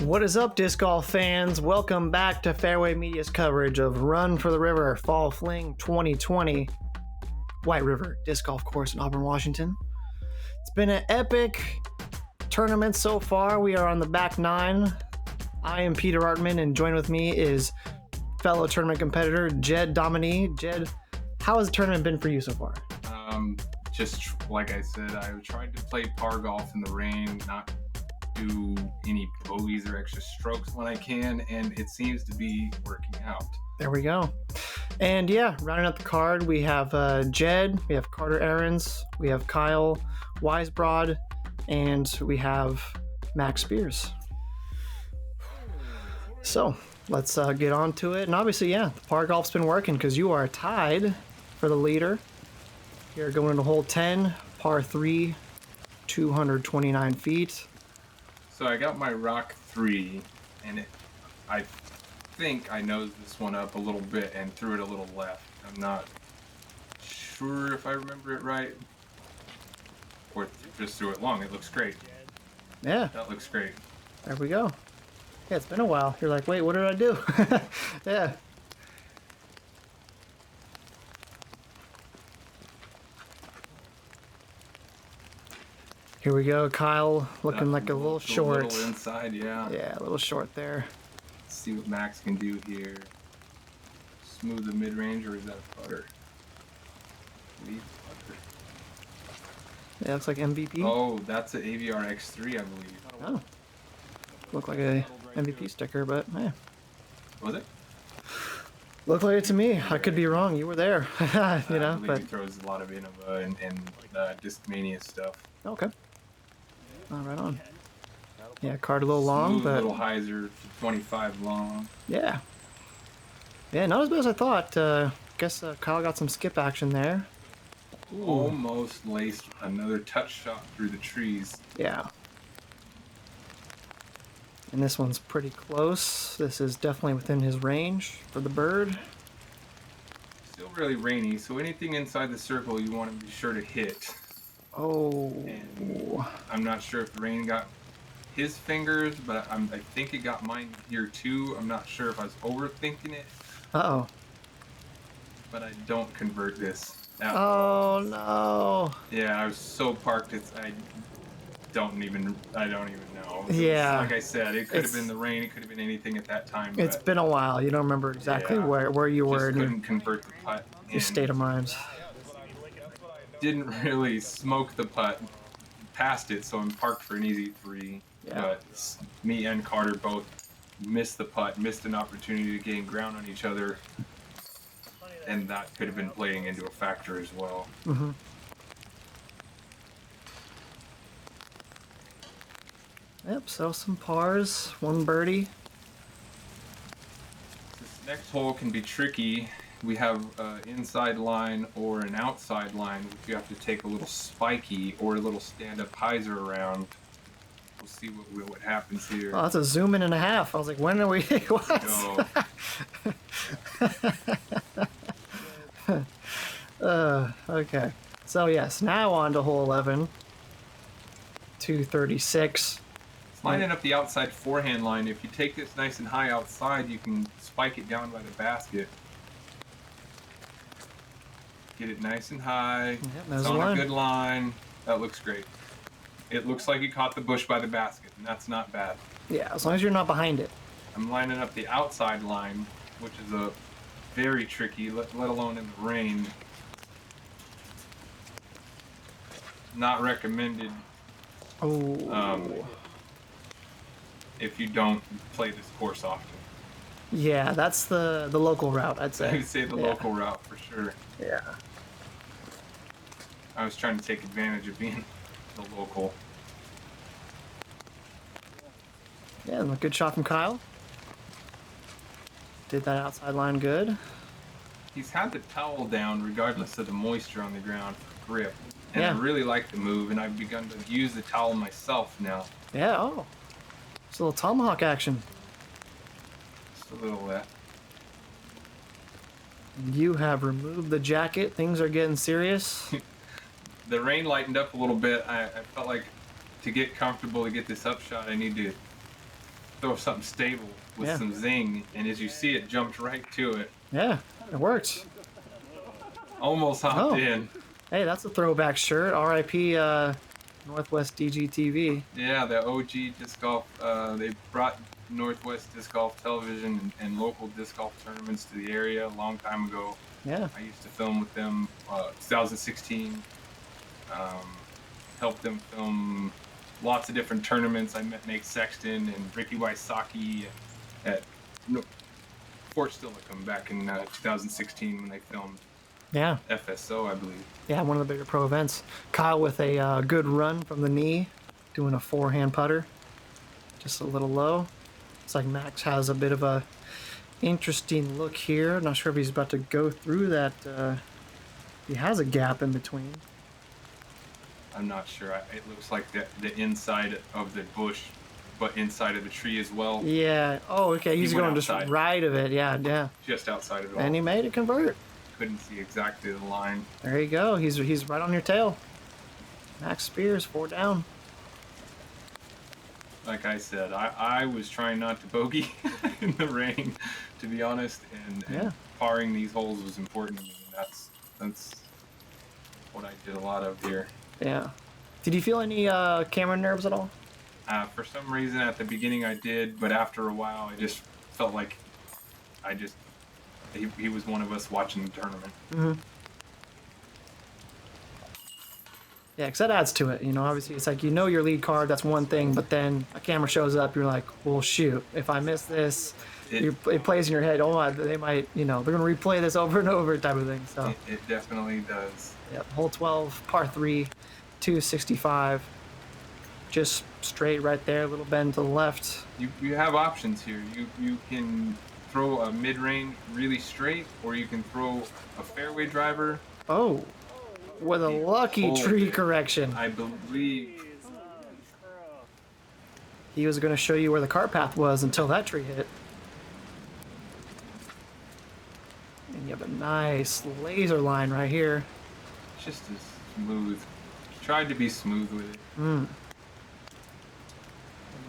What is up, disc golf fans? Welcome back to Fairway Media's coverage of Run for the River Fall Fling 2020 White River Disc Golf Course in Auburn, Washington. It's been an epic tournament so far. We are on the back nine. I am Peter Artman, and joined with me is fellow tournament competitor Jedidiah Dominy. Jed, how has the tournament been for you so far? Just like I said, I tried to play par golf in the rain, not do any bogeys or extra strokes when I can, and it seems to be working out. There we go. And yeah, rounding out the card, we have Jed, we have Carter Ahrens, we have Kyle Weisbrod, and we have Max Spears. So let's get on to it. And obviously, yeah, the par golf's been working because you are tied for the leader. You're going into hole 10, par 3, 229 feet. So I got my rock 3, and I think I nosed this one up a little bit and threw it a little left. I'm not sure if I remember it right, or just threw it long. It looks great. Yeah. That looks great. There we go. Yeah, it's been a while. You're like, wait, what did I do? Yeah. Here we go, Kyle, looking like a little short. A little inside, yeah. Yeah, a little short there. Let's see what Max can do here. Smooth the mid-range, or is that a putter? Lead putter. Yeah, looks like MVP. Oh, that's an AVR X3, I believe. Oh. Looked like a MVP sticker, but yeah. Was it? Looked like it to me. I could be wrong. You were there. You know, I believe but he throws a lot of Innova and Discmania stuff. okay. Oh, right on. Yeah, card a little long, Smooth but little hyzer, 25 long. yeah. Yeah, not as bad as I thought. Guess Kyle got some skip action there. Ooh. Almost laced another touch shot through the trees. Yeah. And this one's pretty close. This is definitely within his range for the bird. Still really rainy, so anything inside the circle you want to be sure to hit. Oh. And I'm not sure if the rain got his fingers, but I think it got mine here too. I'm not sure if I was overthinking it. Uh-oh. But I don't convert this. Oh, no. Yeah, I was so parked. I don't even know. Yeah. Like I said, it could have been the rain. It could have been anything at that time. It's been a while. You don't remember exactly where you were. Just couldn't convert the putt. Your state of mind. Didn't really smoke the putt past it, so I'm parked for an easy 3. Yeah. But me and Carter both missed the putt, missed an opportunity to gain ground on each other, and that could have been playing into a factor as well. Mm-hmm. Yep, so some pars, one birdie. This next hole can be tricky. We have an inside line or an outside line, which you have to take a little spiky or a little stand-up hyzer around. We'll see what happens here. Oh, that's a zoom in and a half. I was like, when are we? What? Okay. So yes, now on to hole 11. 236. Lining up the outside forehand line. If you take this nice and high outside, you can spike it down by the basket. Get it nice and high. Yep, it's on a good line. That looks great. It looks like you caught the bush by the basket, and that's not bad. Yeah, as long as you're not behind it. I'm lining up the outside line, which is a very tricky, let alone in the rain. Not recommended. Oh. If you don't play this course often. Yeah, that's the local route, I'd say. I'd say the local route for sure. Yeah. I was trying to take advantage of being the local. Yeah, and a good shot from Kyle. Did that outside line good. He's had the towel down regardless of the moisture on the ground for grip. And yeah. I really like the move, and I've begun to use the towel myself now. Yeah, oh. It's a little tomahawk action. Just a little that. You have removed the jacket. Things are getting serious. The rain lightened up a little bit. I felt like to get comfortable to get this upshot, I need to throw something stable with some zing, and as you see, it jumped right to it. Yeah, it worked. Almost hopped in. Hey, that's a throwback shirt. R.I.P. Northwest DGTV. Yeah, the OG disc golf. They brought Northwest Disc Golf Television and local disc golf tournaments to the area a long time ago. Yeah. I used to film with them. 2016. Helped them film lots of different tournaments. I met Nate Sexton and Ricky Wysocki at Fort Steilacoom back in 2016 when they filmed. Yeah. FSO, I believe. Yeah, one of the bigger pro events. Kyle with a good run from the knee, doing a forehand putter. Just a little low. It's like Max has a bit of a interesting look here. Not sure if he's about to go through that. He has a gap in between. I'm not sure. It looks like the inside of the bush, but inside of the tree as well. Yeah. Oh, okay. He's going outside. Just right of it. Yeah, yeah. Just outside of it. And he made it convert. Couldn't see exactly the line. There you go. He's right on your tail. Max Spears, 4 down. Like I said, I was trying not to bogey in the rain, to be honest, and parring these holes was important to me. That's what I did a lot of here. Yeah. Did you feel any camera nerves at all? For some reason, at the beginning I did, but after a while, I just felt like he was one of us watching the tournament. Mm-hmm. Yeah, because that adds to it. You know, obviously, it's like you know your lead card, that's one thing, but then a camera shows up, you're like, well, shoot, if I miss this, it plays in your head, oh, they might, you know, they're going to replay this over and over type of thing. So it definitely does. Yep, hole 12, par 3, 265. Just straight right there, a little bend to the left. You have options here. You can throw a mid-range really straight, or you can throw a fairway driver. Oh, with a lucky tree correction. I believe he was going to show you where the cart path was until that tree hit. And you have a nice laser line right here. Just as smooth. Tried to be smooth with it. And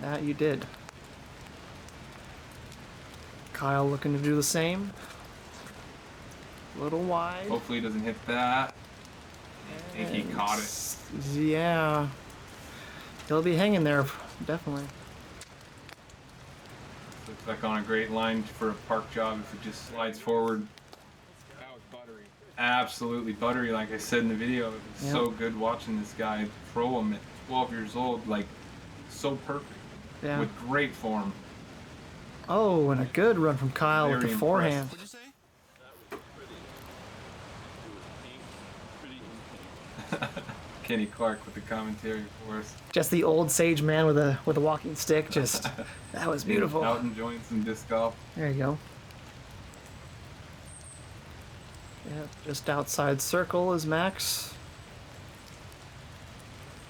that you did. Kyle looking to do the same. A little wide. Hopefully he doesn't hit that. I think he caught it. Yeah. He'll be hanging there, definitely. Looks like on a great line for a park job if it just slides forward. Absolutely buttery, like I said in the video. It was so good watching this guy throw him at 12 years old, like so perfect. Yeah. With great form. Oh, and a good run from Kyle with the forehand. What'd you say? Kenny Clark with the commentary for us. Just the old sage man with a walking stick. Just that was beautiful. Out enjoying some disc golf. There you go. Yeah, just outside circle is Max.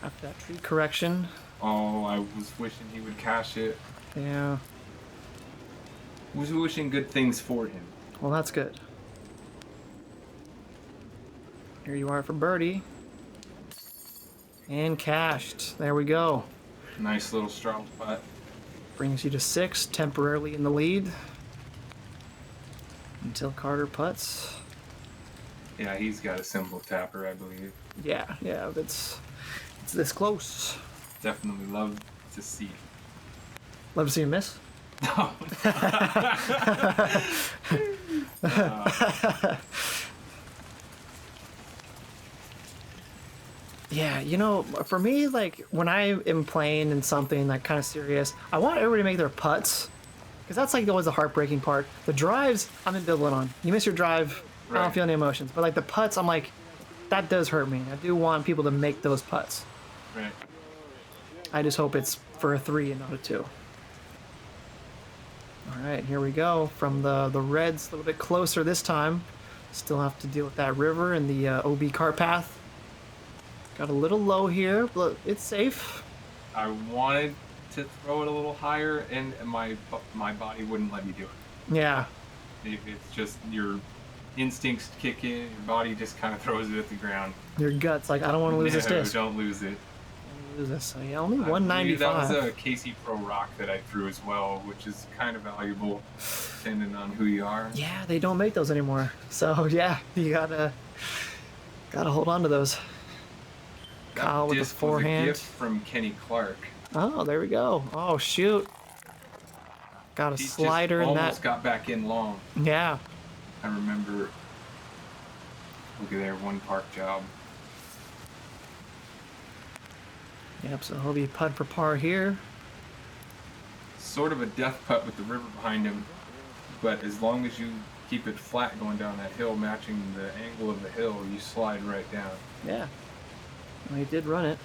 After that tree correction. Oh, I was wishing he would cash it. Yeah. Was wishing good things for him. Well, that's good. Here you are for birdie. And cashed. There we go. Nice little strong putt. Brings you to 6, temporarily in the lead. Until Carter putts. Yeah, he's got a simple tapper, I believe. Yeah, it's this close. Definitely love to see. Love to see him miss? No. Yeah, you know, for me, like, when I am playing in something, like, kind of serious, I want everybody to make their putts. Because that's, like, always the heartbreaking part. The drives, I'm ambivalent on. You miss your drive, I don't feel any emotions. But, like, the putts, I'm like, that does hurt me. I do want people to make those putts. Right. I just hope it's for a 3 and not a 2. All right, here we go. From the reds, a little bit closer this time. Still have to deal with that river and the OB cart path. Got a little low here, but it's safe. I wanted to throw it a little higher, and my body wouldn't let me do it. Yeah. It's just your instincts kick in, your body just kind of throws it at the ground. Your gut's like, I don't want to lose this disc. Don't lose it. lose this. So yeah, only I believe 195. that was a Casey Pro Rock that I threw as well, which is kind of valuable depending on who you are. Yeah, they don't make those anymore. So yeah, you gotta hold on to those. That Kyle with the disc was a forehand. gift from Kenny Clark. Oh, there we go. Oh shoot. Got a He slider just in almost that. got back in long. Yeah. I remember. Look at there, one park job. Yep, so he'll be putt for par here. Sort of a death putt with the river behind him, but as long as you keep it flat going down that hill, matching the angle of the hill, you slide right down. Yeah. Well, he did run it.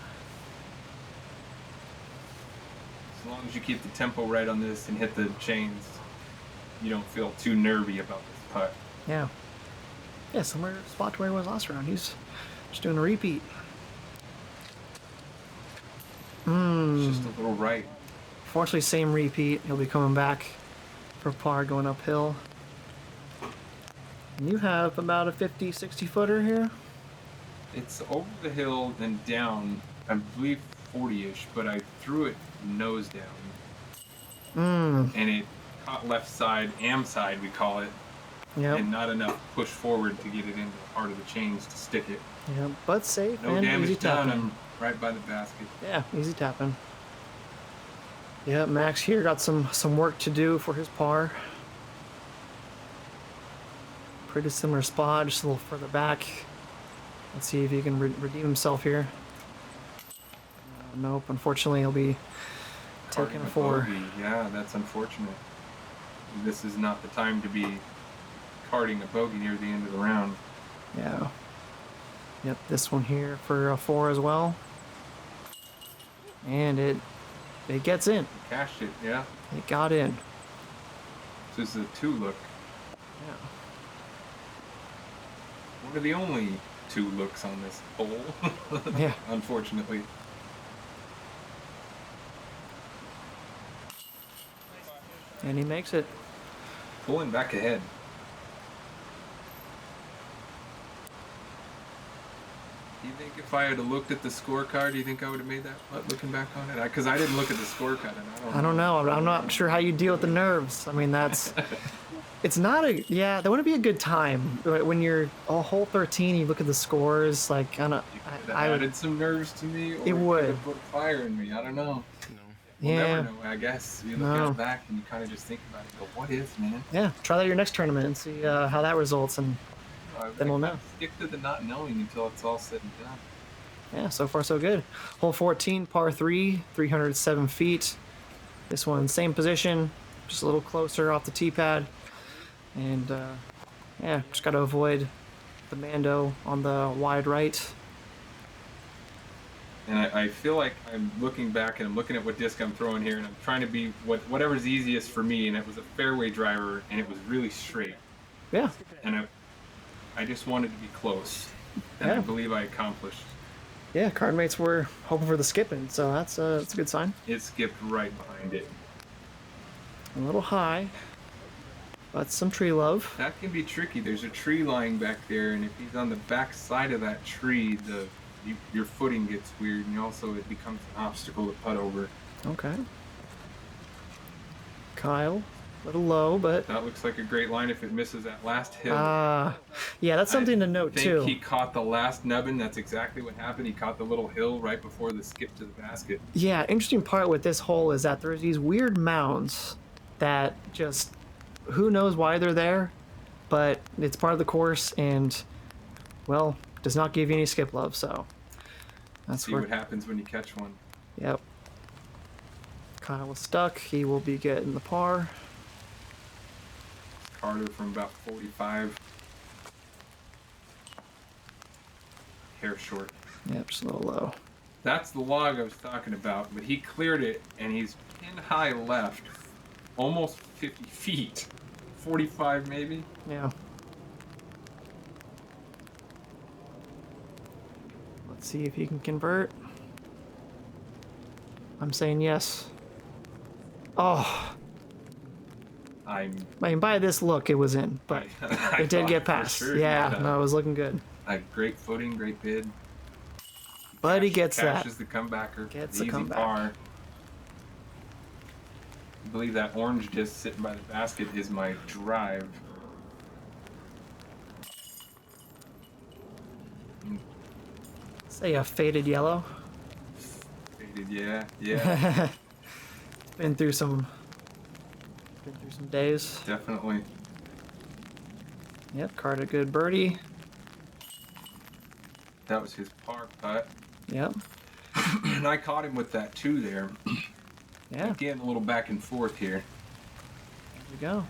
As long as you keep the tempo right on this and hit the chains, you don't feel too nervy about this putt. Yeah. Yeah, similar spot to where he was last round. He's just doing a repeat. It's just a little right. Fortunately, same repeat. He'll be coming back for par going uphill. And you have about a 50, 60 footer here. It's over the hill and down, I believe 40-ish, but I threw it nose down. And it caught left side, am side we call it, Yep. and not enough push forward to get it into the heart of the chains to stick it. Yep. But safe No and damage easy done, tapping. I'm right by the basket. Yeah, easy tapping. Yeah, Max here got some work to do for his par. Pretty similar spot, just a little further back. Let's see if he can redeem himself here. Nope, unfortunately he'll be taking Carting a 4. bogey. Yeah, that's unfortunate. This is not the time to be carting a bogey near the end of the round. Yeah. Yep, this one here for a 4 as well. And it gets in. Cashed it, yeah. It got in. This is a 2 look. Yeah. One of the only 2 looks on this hole. Yeah. Unfortunately. And he makes it. Pulling back ahead. Do you think if I had looked at the scorecard, do you think I would have made that putt looking back on it? Because I didn't look at the scorecard, and I don't know. I'm not sure how you deal with the nerves. I mean, that's. It's not a. Yeah, that wouldn't be a good time. When you're a hole 13, you look at the scores, like, kind of. I added some nerves to me, or It would. have put fire in me. I don't know. We'll Yeah. never know, I guess. You look No. at it back and you kind of just think about it. Go, what if, man? Yeah, try that at your next tournament and see how that results. And Then we'll know. Stick to the not knowing until it's all said and done. yeah, so far so good. Hole 14, par 3, 307 feet. This one, same position, just a little closer off the tee pad. And yeah, just got to avoid the Mando on the wide right. And I feel like I'm looking back and I'm looking at what disc I'm throwing here, and I'm trying to be whatever's easiest for me. And it was a fairway driver, and it was really straight. Yeah, And I just wanted to be close, and I Yeah. believe I accomplished. yeah, card mates were hoping for the skipping, so that's a good sign. It skipped right behind it. A little high, but some tree love. That can be tricky. There's a tree lying back there, and if he's on the back side of that tree, your footing gets weird, and also it becomes an obstacle to putt over. Okay. Kyle, a little low, but That looks like a great line if it misses that last hill. yeah, that's something to note I too. think he caught the last nubbin. That's exactly what happened. He caught the little hill right before the skip to the basket. Yeah, interesting part with this hole is that there's these weird mounds that just, who knows why they're there, but it's part of the course and, well, does not give you any skip love, so that's See where, what happens when you catch one. yep. Kyle was stuck, he will be getting the par. Carter from about 45. Hair short. Yep, just a little low. That's the log I was talking about, but he cleared it, and he's pin high left, almost 50 feet. 45 maybe? Yeah. Let's see if he can convert. I'm saying yes. Oh, I'm. I mean, by this look, it was in, but I it did thought get for past. sure Yeah, that, no, it was looking good. Great footing, great bid. but he gets that. Catches the comebacker. Gets the the easy comeback. par. I believe that orange disc sitting by the basket is my drive. Say a faded yellow. Faded, yeah. Been through some days. Definitely. Yep, card a good birdie. That was his par putt. Yep. And I caught him with that too there. Yeah. Again, a little back and forth here. There we go.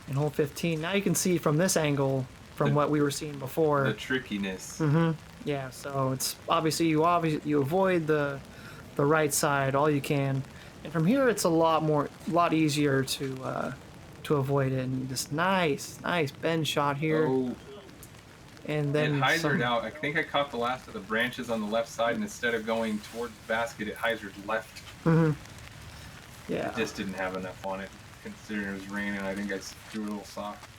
In hole 15. Now you can see from this angle, from what we were seeing before. The trickiness. Mm-hmm. Yeah, so it's obviously you avoid the right side all you can. And from here it's a lot easier to avoid it. And just nice bend shot here. Oh. And then it hyzered out. I think I caught the last of the branches on the left side, and instead of going towards the basket, it hyzered left. Mm-hmm. Yeah. It just didn't have enough on it, considering it was raining. I think I threw a little soft.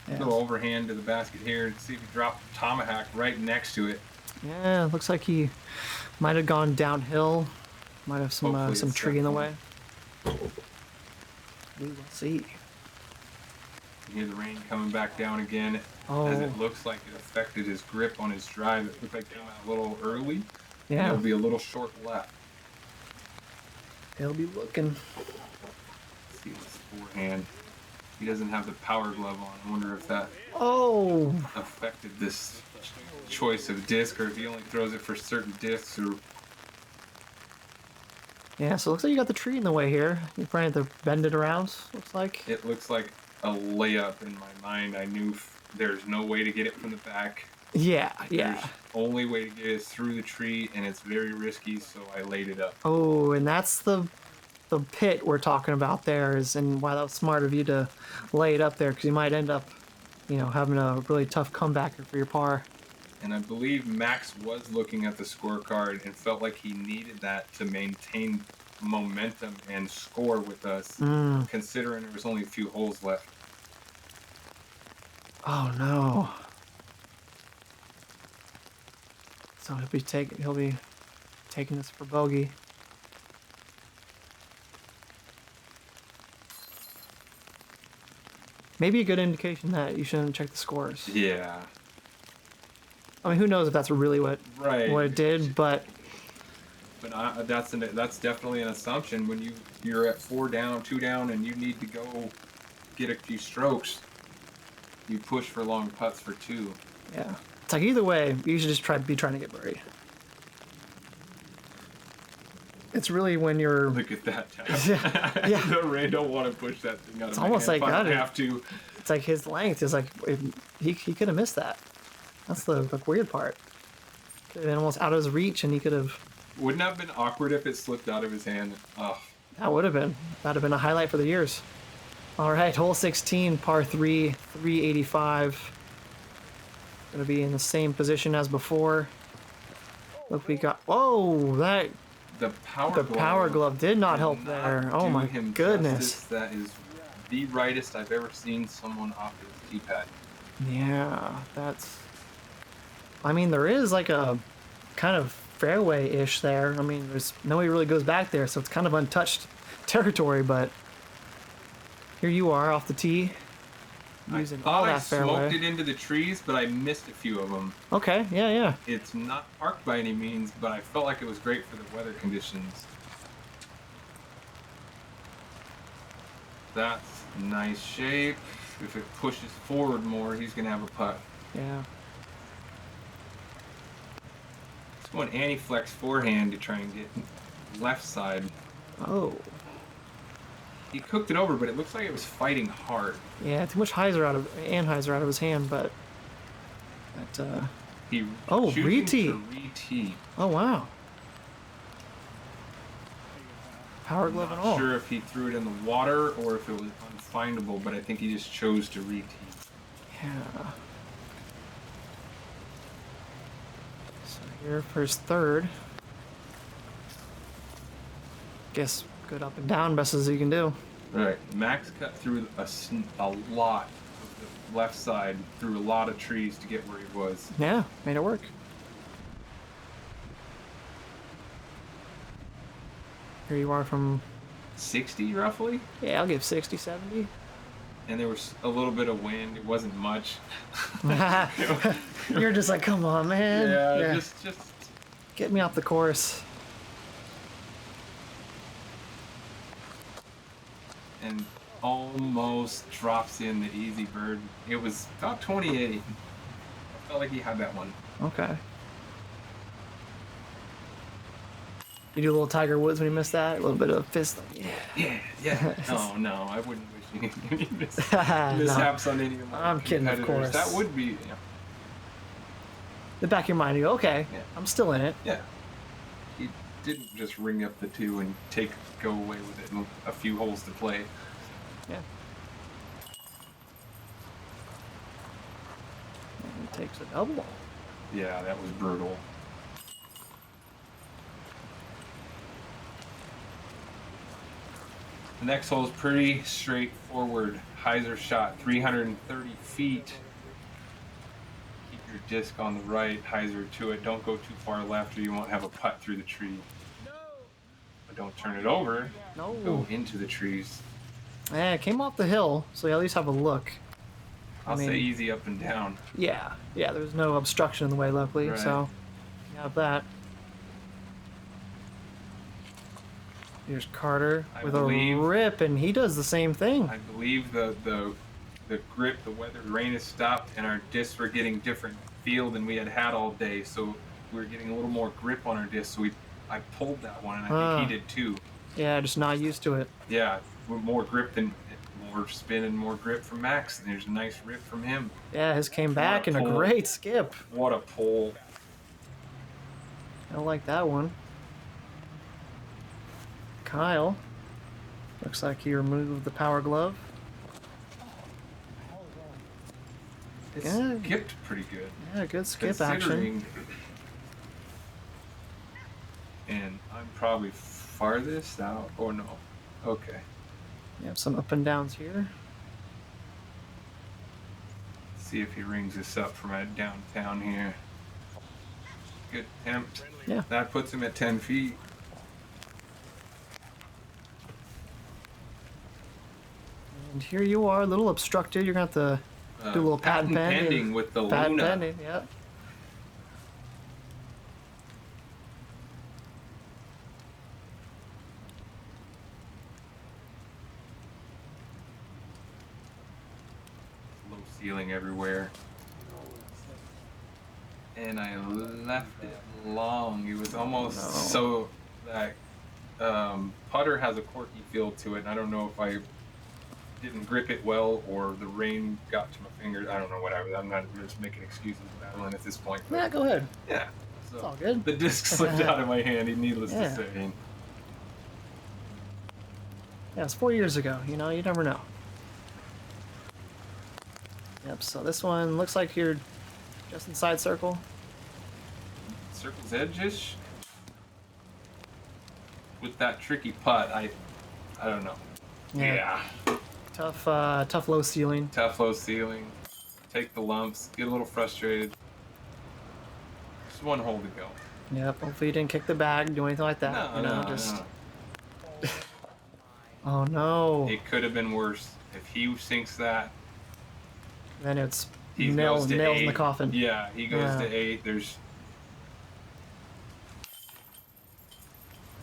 Yeah. Little overhand to the basket here. See if he dropped the tomahawk right next to it. Yeah, looks like he might have gone downhill. Might have some tree in the way. We will see. You hear the rain coming back down again. Oh. As it looks like it affected his grip on his drive. It looked like it came out a little early. Yeah. It'll be a little short left. He'll be looking. Let's see his forehand. He doesn't have the power glove on. I wonder if that affected this choice of disc, or if he only throws it for certain discs. Or yeah, so it looks like you got the tree in the way here. You probably have to bend it around, looks like. it looks like a layup in my mind. I knew there's no way to get it from the back. Yeah. There's only way to get it through the tree, and it's very risky, so I laid it up. Oh, and that's the pit we're talking about there, and why that was smart of you to lay it up there, because you might end up, having a really tough comeback for your par. And I believe Max was looking at the scorecard and felt like he needed that to maintain momentum and score with us, considering there was only a few holes left. Oh no. So he'll be taking this for bogey. Maybe a good indication that you shouldn't check the scores. Yeah. I mean, who knows if that's really what it did, but that's definitely an assumption when you're at 4 down, 2 down, and you need to go get a few strokes. You push for long putts for 2. Yeah. It's like either way, you should just trying to get birdie. It's really when you're... Look at that tap. Yeah. The Ray don't want to push that thing out It's of my almost hand. like I that. don't have to. It's like his length is like... He could have missed that. That's the weird part. Could have been almost out of his reach, and he could have... Wouldn't that have been awkward if it slipped out of his hand? Oh. That would have been. That'd have been a highlight for the years. All right, hole 16, par 3, 385. Gonna be in the same position as before. Look, we got... Whoa, that... The power glove did not help there. Oh my goodness. Justice. That is the rightest I've ever seen someone off his tee pad. Yeah, that's... I mean, there is like a kind of fairway-ish there. I mean, there's nobody really goes back there, so it's kind of untouched territory, but here you are off the tee. Using all that fairway. I smoked it into the trees, but I missed a few of them. Okay, yeah. It's not parked by any means, but I felt like it was great for the weather conditions. That's nice shape. If it pushes forward more, he's going to have a putt. Yeah. It's going anti-flex forehand to try and get left side. Oh. He cooked it over, but it looks like it was fighting hard. Yeah, too much anhyzer out of his hand, but that He re-tee. Re-tee. Oh wow. Power glove and all. Not sure if he threw it in the water or if it was unfindable, but I think he just chose to re-tee. Yeah. So here for his third. Guess good up and down, best as you can do. Right. Max cut through a lot of the left side, through a lot of trees to get where he was. Yeah, made it work. Here you are from 60 roughly. Yeah, I'll give 60, 70. And there was a little bit of wind. It wasn't much. You're just like, come on, man. Yeah, just get me off the course. And almost drops in the easy bird. It was about 28. I felt like he had that one. Okay. You do a little Tiger Woods when you miss that? A little bit of fist. Yeah. No, I wouldn't wish any mishaps on any of my I'm kidding, of competitors. course. That would be, The back of your mind, you go, okay, Yeah. I'm still in it. Yeah. He didn't just ring up the 2 and go away with it in a few holes to play. Yeah. And he takes a double. Yeah, that was brutal. The next hole is pretty straightforward. Hyzer shot 330 feet. Keep your disc on the right, hyzer to it. Don't go too far left or you won't have a putt through the tree. But don't turn it over. No. Go into the trees. Yeah, it came off the hill, so you at least have a look. I'll say easy up and down. Yeah, there's no obstruction in the way, luckily, Right. so you have that. Here's Carter with a rip, and he does the same thing. I believe the grip, the weather, the rain has stopped, and our discs were getting different feel than we had all day. So we were getting a little more grip on our disc. So I pulled that one, and I think he did too. Yeah, just not used to it. Yeah, more grip than more spin and more grip from Max. And there's a nice rip from him. Yeah, his came back in a great skip. What a pull! I don't like that one. Kyle, looks like he removed the power glove. It Yeah. skipped pretty good. Yeah, good skip action. And I'm probably farthest out. Oh no. Okay. You have some up and downs here. See if he rings this up from downtown here. Good attempt. Yeah. That puts him at 10 feet. And here you are, a little obstructed. You're going to have to do a little patent pending with the patent Luna. pending, yeah. Low ceiling everywhere. And I left it long. It was almost so that putter has a quirky feel to it. And I don't know if I didn't grip it well or the rain got to my fingers. I don't know what I'm not just making excuses battling at this point. Yeah, go ahead. Yeah. So It's all good. the disc slipped out of my hand, needless to Yeah. say. Yeah, it's 4 years ago. You know, you never know. Yep, so this one looks like you're just inside circle. Circle's edge-ish. With that tricky putt, I don't know. Yeah. Tough low ceiling. Tough low ceiling. Take the lumps. Get a little frustrated. Just one hole to go. Yep, hopefully you didn't kick the bag, do anything like that. No. Oh no. It could have been worse. If he sinks that, Then it's he nails goes to in 8. the coffin. Yeah, he goes Yeah. to 8. There's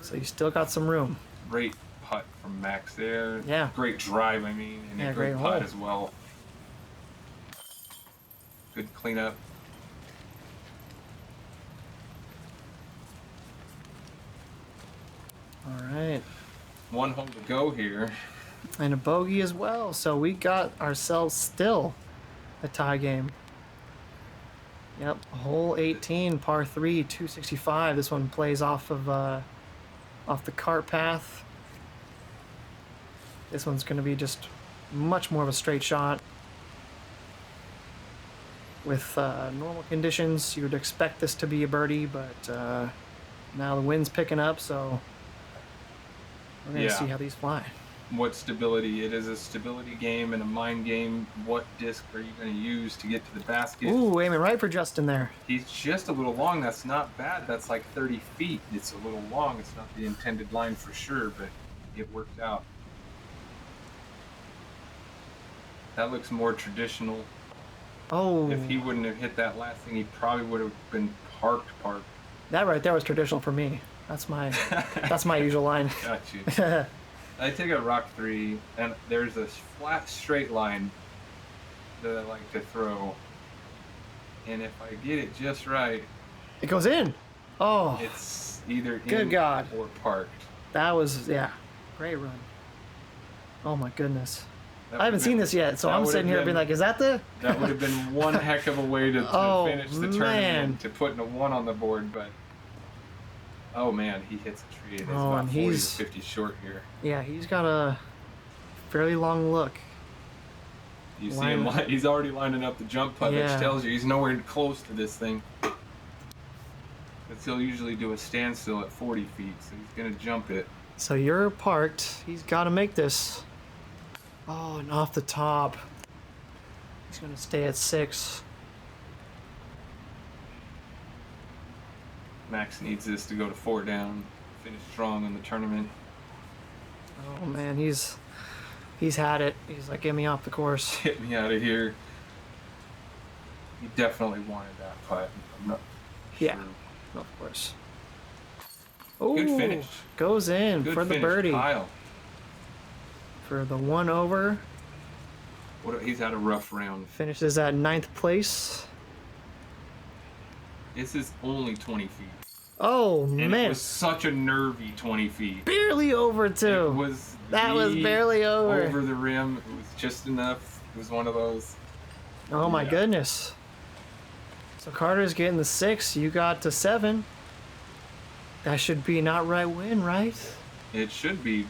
So you still got some room. great putt from Max there. Yeah. Great drive, I mean, and Yeah, a great great putt hole. as well. Good cleanup. All right. One hole to go here. And a bogey as well. So we got ourselves still a tie game. Yep, hole 18, par 3, 265. This one plays off the cart path. This one's going to be just much more of a straight shot. With normal conditions, you would expect this to be a birdie, but now the wind's picking up, so we're going to see how these fly. what stability. It is a stability game and a mind game. What disc are you going to use to get to the basket? Ooh, aiming right for Justin there. He's just a little long. That's not bad. That's like 30 feet. It's a little long. It's not the intended line for sure, but it worked out. That looks more traditional. Oh. If he wouldn't have hit that last thing, he probably would have been parked. That right there was traditional for me. That's my usual line. Got you. I take a rock 3, and there's a flat straight line that I like to throw. And if I get it just right, it goes in. Oh, it's either good in God. or parked. That was, yeah, great run. Oh my goodness. That I haven't seen this yet, so I'm sitting here being like, is that the? That would have been one heck of a way to finish the tournament, to put in a 1 on the board, but oh man, he hits a tree and it's about 40 to 50 short here. Yeah, he's got a fairly long look. You see him, he's already lining up the jump putt, which tells you he's nowhere close to this thing. Because he'll usually do a standstill at 40 feet, so he's going to jump it. So you're parked. He's got to make this. Oh, and off the top. He's going to stay at 6. Max needs this to go to 4 down, finish strong in the tournament. Oh man, he's had it. He's like, get me off the course. Get me out of here. He definitely wanted that putt. I'm not sure. Of course. Oh, good finish. Goes in good for the finish, birdie. Kyle. For the 1 over. He's had a rough round. Finishes at 9th place. This is only 20 feet. Oh, and man. It was such a nervy 20 feet. Barely over, too. That was barely over. Over the rim. It was just enough. It was one of those. Oh, my goodness. So Carter's getting the 6. You got to 7. That should be an outright win, right? It should be.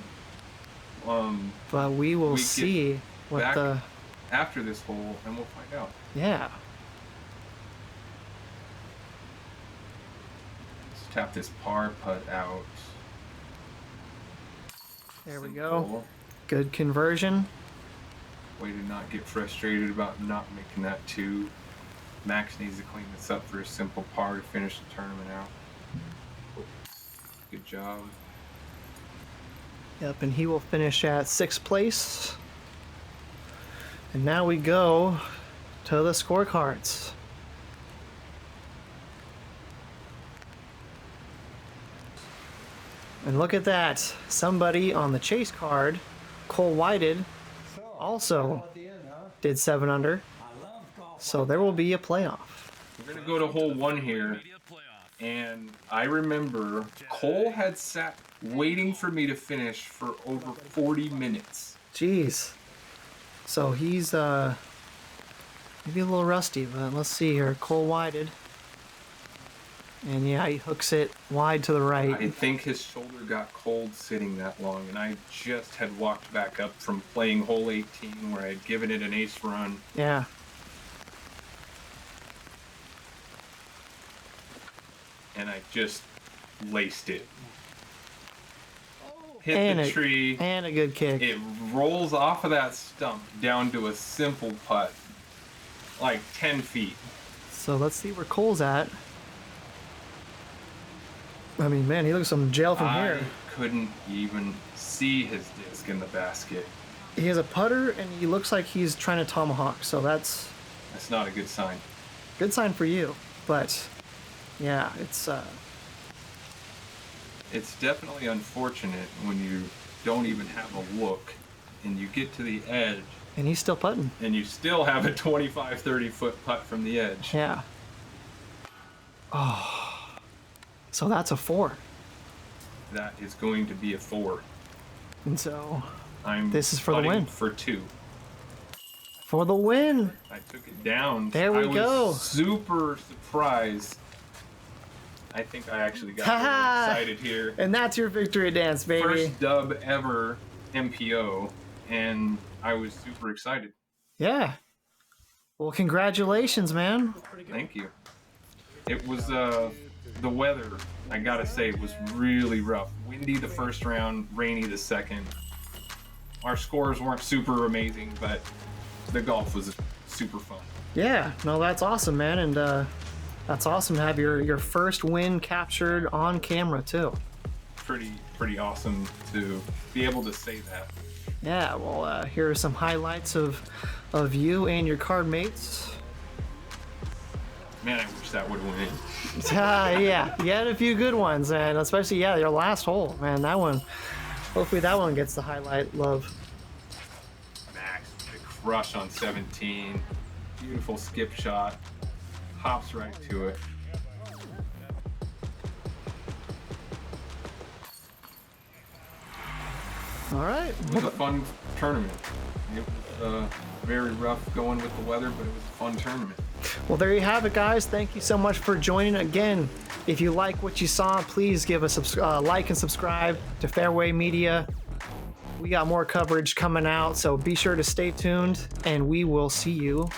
But we will see what the... after this hole, and we'll find out. Yeah. Tap this par putt out. There we go. Good conversion. Way to not get frustrated about not making that 2. Max needs to clean this up for a simple par to finish the tournament out. Good job. Yep, and he will finish at 6th place. And now we go to the scorecards. And look at that. Somebody on the chase card, Cole Whited, also did 7 under. So there will be a playoff. We're going to go to hole 1 here. And I remember Cole had sat waiting for me to finish for over 40 minutes. Jeez. So he's maybe a little rusty, but let's see here. Cole Whited. And yeah, he hooks it wide to the right. I think his shoulder got cold sitting that long, and I just had walked back up from playing hole 18 where I had given it an ace run. Yeah. And I just laced it. Hit the tree. And a good kick. It rolls off of that stump down to a simple putt. Like 10 feet. So let's see where Cole's at. I mean, man, he looks some jail from here. I couldn't even see his disc in the basket. He has a putter, and he looks like he's trying to tomahawk, so that's not a good sign. Good sign for you, but yeah, it's definitely unfortunate when you don't even have a look, and you get to the edge. And he's still putting. And you still have a 25, 30-foot putt from the edge. Yeah. Oh. So that's a 4. That is going to be a 4. And so this is for the win. For 2. For the win. I took it down. There we go. I was super surprised. I think I actually got really excited here. And that's your victory dance, baby. First dub ever MPO, and I was super excited. Yeah. Well, congratulations, man. Thank you. It was the weather, I gotta say, was really rough. Windy the first round, rainy the second. Our scores weren't super amazing, but the golf was super fun. Yeah, no, that's awesome, man, and that's awesome to have your first win captured on camera too. Pretty awesome to be able to say that. Yeah, well, here are some highlights of you and your card mates. Man, I wish that would win. Yeah, you had a few good ones, and especially your last hole, man. That one, hopefully that one gets the highlight love. Max, the crush on 17, beautiful skip shot, hops right to it. All right. It was a fun tournament. It was very rough going with the weather, but it was a fun tournament. Well, there you have it, guys. Thank you so much for joining. Again, if you like what you saw, please give us a like and subscribe to Fairway Media. We got more coverage coming out, so be sure to stay tuned, and we will see you